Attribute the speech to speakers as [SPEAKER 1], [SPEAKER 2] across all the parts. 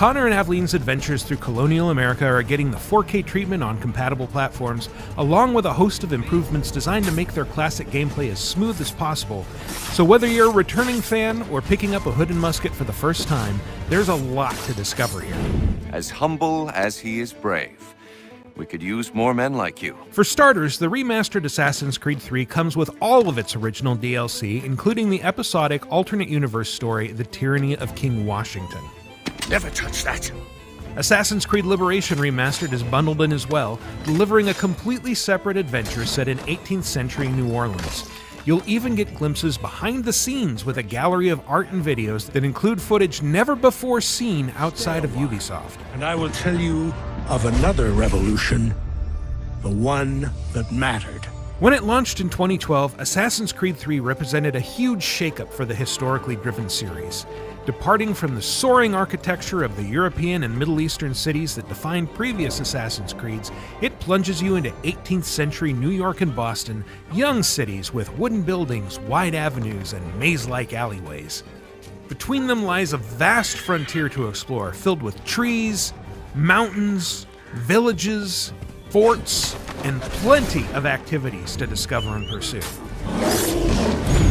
[SPEAKER 1] Connor and Aveline's adventures through colonial America are getting the 4K treatment on compatible platforms, along with a host of improvements designed to make their classic gameplay as smooth as possible. So whether you're a returning fan or picking up a hood and musket for the first time, there's a lot to discover here.
[SPEAKER 2] As humble as he is brave. We could use more men like you.
[SPEAKER 1] For starters, the remastered Assassin's Creed III comes with all of its original DLC, including the episodic alternate universe story, The Tyranny of King Washington.
[SPEAKER 3] Never touch that.
[SPEAKER 1] Assassin's Creed Liberation Remastered is bundled in as well, delivering a completely separate adventure set in 18th century New Orleans. You'll even get glimpses behind the scenes with a gallery of art and videos that include footage never before seen outside of Ubisoft.
[SPEAKER 3] And I will tell you of another revolution, the one that mattered.
[SPEAKER 1] When it launched in 2012, Assassin's Creed III represented a huge shakeup for the historically driven series. Departing from the soaring architecture of the European and Middle Eastern cities that defined previous Assassin's Creeds, it plunges you into 18th century New York and Boston, young cities with wooden buildings, wide avenues, and maze-like alleyways. Between them lies a vast frontier to explore, filled with trees, mountains, villages, forts, and plenty of activities to discover and pursue.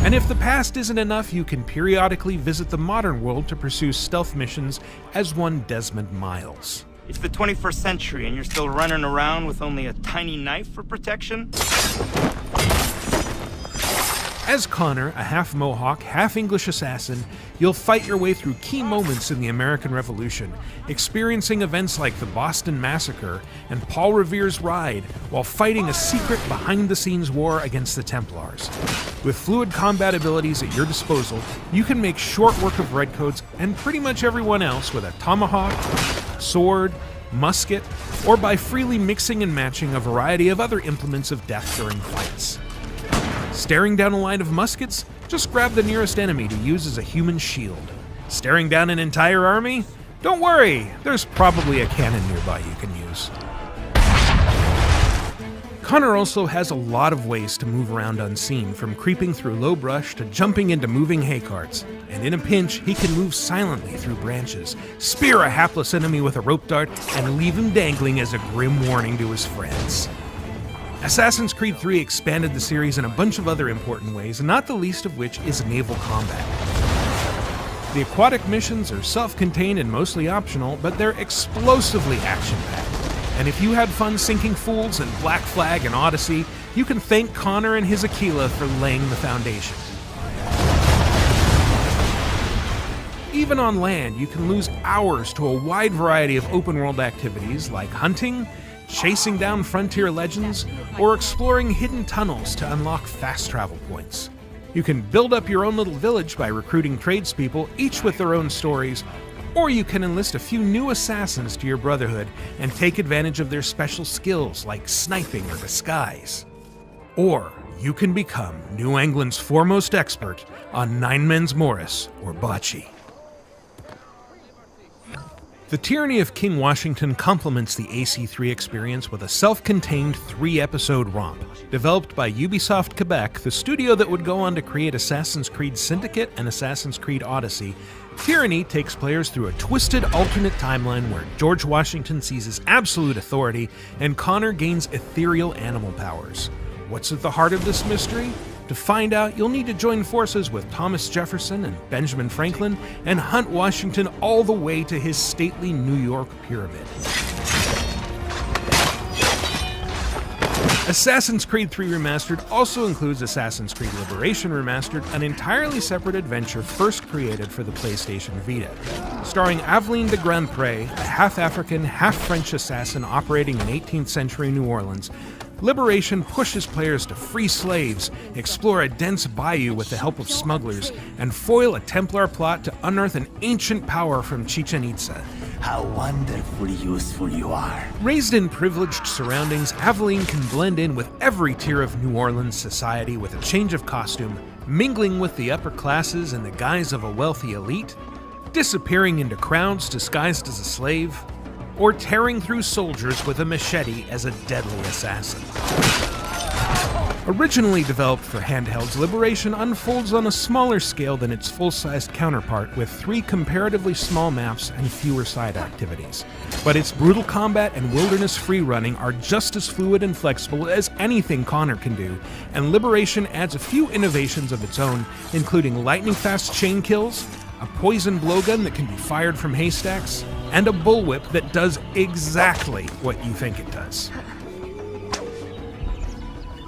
[SPEAKER 1] And if the past isn't enough, you can periodically visit the modern world to pursue stealth missions as one Desmond Miles.
[SPEAKER 4] It's the 21st century and you're still running around with only a tiny knife for protection?
[SPEAKER 1] As Connor, a half-Mohawk, half-English assassin, you'll fight your way through key moments in the American Revolution, experiencing events like the Boston Massacre and Paul Revere's Ride, while fighting a secret behind-the-scenes war against the Templars. With fluid combat abilities at your disposal, you can make short work of Redcoats and pretty much everyone else with a tomahawk, sword, musket, or by freely mixing and matching a variety of other implements of death during fights. Staring down a line of muskets? Just grab the nearest enemy to use as a human shield. Staring down an entire army? Don't worry, there's probably a cannon nearby you can use. Connor also has a lot of ways to move around unseen, from creeping through low brush to jumping into moving hay carts. And in a pinch, he can move silently through branches, spear a hapless enemy with a rope dart, and leave him dangling as a grim warning to his friends. Assassin's Creed III expanded the series in a bunch of other important ways, not the least of which is naval combat. The aquatic missions are self-contained and mostly optional, but they're explosively action-packed. And if you had fun sinking fools in Black Flag and Odyssey, you can thank Connor and his Aquila for laying the foundation. Even on land, you can lose hours to a wide variety of open-world activities like hunting, chasing down frontier legends, or exploring hidden tunnels to unlock fast travel points. You can build up your own little village by recruiting tradespeople, each with their own stories, or you can enlist a few new assassins to your brotherhood and take advantage of their special skills like sniping or disguise. Or you can become New England's foremost expert on Nine Men's Morris or bocce. The Tyranny of King Washington complements the AC3 experience with a self-contained 3-episode romp. Developed by Ubisoft Quebec, the studio that would go on to create Assassin's Creed Syndicate and Assassin's Creed Odyssey, Tyranny takes players through a twisted alternate timeline where George Washington seizes absolute authority and Connor gains ethereal animal powers. What's at the heart of this mystery? To find out, you'll need to join forces with Thomas Jefferson and Benjamin Franklin and hunt Washington all the way to his stately New York pyramid. Assassin's Creed III Remastered also includes Assassin's Creed Liberation Remastered, an entirely separate adventure first created for the PlayStation Vita. Starring Aveline de Grandpré, a half-African, half-French assassin operating in 18th century New Orleans, Liberation pushes players to free slaves, explore a dense bayou with the help of smugglers, and foil a Templar plot to unearth an ancient power from Chichen Itza.
[SPEAKER 5] How wonderfully useful you are.
[SPEAKER 1] Raised in privileged surroundings, Aveline can blend in with every tier of New Orleans society with a change of costume, mingling with the upper classes in the guise of a wealthy elite, disappearing into crowds disguised as a slave, or tearing through soldiers with a machete as a deadly assassin. Originally developed for handhelds, Liberation unfolds on a smaller scale than its full-sized counterpart, with 3 comparatively small maps and fewer side activities. But its brutal combat and wilderness free-running are just as fluid and flexible as anything Connor can do, and Liberation adds a few innovations of its own, including lightning-fast chain kills, a poison blowgun that can be fired from haystacks, and a bullwhip that does exactly what you think it does.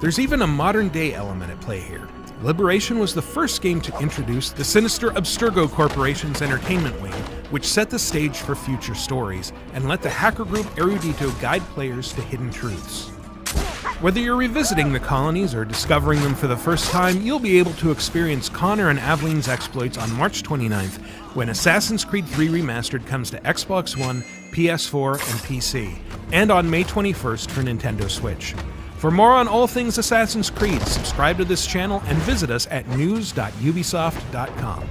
[SPEAKER 1] There's even a modern-day element at play here. Liberation was the first game to introduce the sinister Abstergo Corporation's entertainment wing, which set the stage for future stories, and let the hacker group Erudito guide players to hidden truths. Whether you're revisiting the colonies or discovering them for the first time, you'll be able to experience Connor and Aveline's exploits on March 29th, when Assassin's Creed III Remastered comes to Xbox One, PS4, and PC, and on May 21st for Nintendo Switch. For more on all things Assassin's Creed, subscribe to this channel and visit us at news.ubisoft.com.